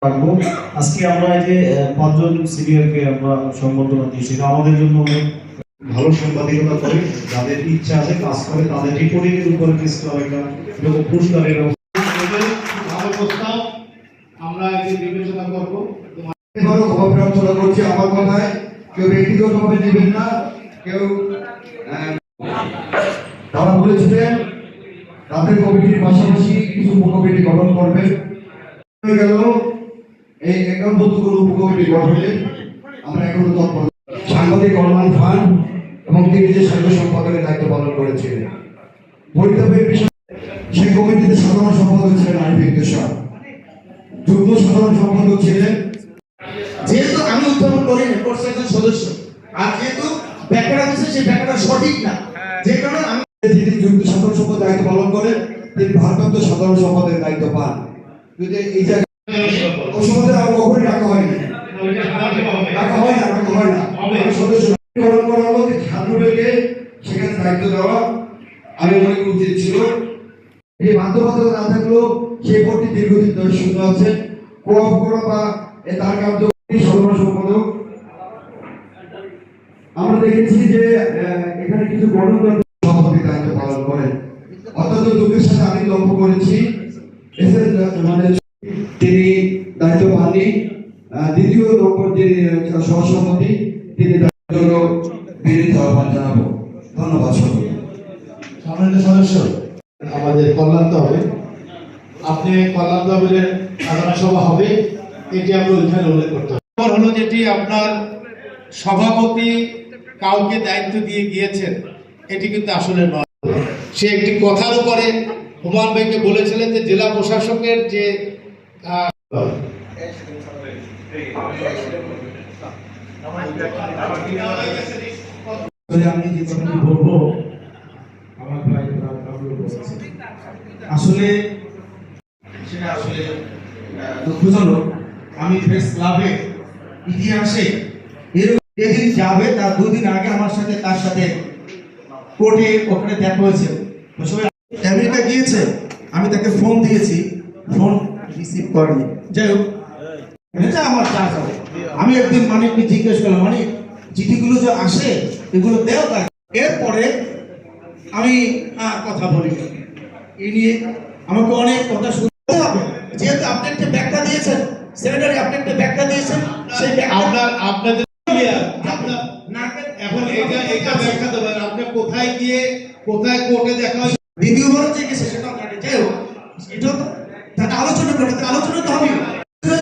রাখবো। আজকে আমরা এই যে পাঁচজন সিনিয়রকে আমরা সম্বর্ধনা দিয়েছি, আমাদের জন্য অনেক ভালো সাংবাদিকতা করে, যাদের ইচ্ছা আছে কাজ করে, তাদের রিপোর্টিং এর উপরে কিছু একটা এরকম পুরস্কারের ভালো প্রস্তাব আমরা এই বিবেচনা করবো। এবারও ক্ষমা প্রার্থনা করছি, আমার কথায় কেউ ব্যক্তিগতভাবে নেবেন না। কেউ তারা বলেছিলেন রাতের কমিটির পাশাপাশি কিছু উপকমিটি গঠন করবে। হয়ে গেল এই একান্তগুলো উপকমিটি গঠনে আমরা এখনো তৎপর। সাংবাদিক কল্যাণ ফান্ড এবং তিনি যে সাংবাদিক সম্পাদকের দায়িত্ব পালন করেছিলেন, পরিতাপের বিষয় সেই কমিটিতে সাধারণ সম্পাদক ছিলেন আরিফ ইকতেশার, যুগ্ম সাধারণ সম্পাদক ছিলেন। যেহেতু আমি উত্থাপন করি নেটওয়ার্ক একজন সদস্য, আর যেহেতু ব্যাখ্যাটা দিচ্ছে সেই ব্যাখ্যাটা সঠিক না, যে কারণে আমি যিনি যুগ্ম সাধারণ সম্পাদক দায়িত্ব পালন করেন তিনি ভারপ্রাপ্ত সাধারণ সম্পাদকের দায়িত্ব পান। যদি এই জায়গায় অসমাজের আর কখনোই রাখা হয়নি, রাখা হয় না সদস্য গ্রহণ করা হলো যে ছাত্রদেরকে সেখানে দায়িত্ব দেওয়া আমি মনে করি উচিত ছিল। এই বাধ্যবাধকতা না থাকলেও সেই বোর্ডটি দীর্ঘদিন ধরে শূন্য আছে। কোঅপ করা বা তার কার্যক্রম সাধারণ সম্পাদক আমরা দেখেছি যে এখানে কিছু গণতন্ত্র সভাপতি দায়িত্ব পালন করেন। অত্যন্ত দুঃখের সাথে আমি লক্ষ্য করেছি মানে তিনি দায়িত্ব পাননি। দ্বিতীয় নম্বর যিনি সহসভাপতি তিনি দায়িত্বের জন্য বিনীত আহ্বান জানাবো। ধন্যবাদ সকলকে। সম্মানিত সদস্য, আমাদের কল্যাণ তহবিল, আপনি কল্যাণ তহবিলের সাধারণ সভা হবে, এটি আমরা ওইখানে উল্লেখ করতে হবে। হলো যেটি আপনার সভাপতি কাউকে দায়িত্ব দিয়ে গিয়েছেন, এটি কিন্তু আসলে নয়। সে একটি কথার উপরে হুমায়ুন ভাইকে বলেছিলেন যে জেলা প্রশাসকের যে আমি যে কথাটি বলবো আমার ভাই আসলে সেটা আসলে দুঃখজনক। আমি প্রেস ক্লাবে ইতিহাসে যেদিন যাবে তার দুদিন আগে আমার সাথে তার সাথে কোর্টে ওখানে দেখা হয়েছে। আমেরিকা গিয়েছে, আমি তাকে ফোন দিয়েছি, ফোন রিসিভ করেনি। যাই হোক, এটা আমার চার্জ হবে। আমি একদিন মানিককে জিজ্ঞেস করলাম, মানিক চিঠিগুলো যে আসে এগুলো দেও তার। এরপরে আমি কথা বলি এ নিয়ে, আমাকে অনেক কথা শুনতে হবে। যেহেতু আপনি একটা ব্যাখ্যা দিয়েছেন, সেক্রেটারি আপনি একটা ব্যাখ্যা দিয়েছেন, সেই আপনাদের এখন এটা ব্যাখ্যা দেবেন আপনি কোথায় গিয়ে কোথায় কোর্টে দেখা হয়। দ্বিতীয়বার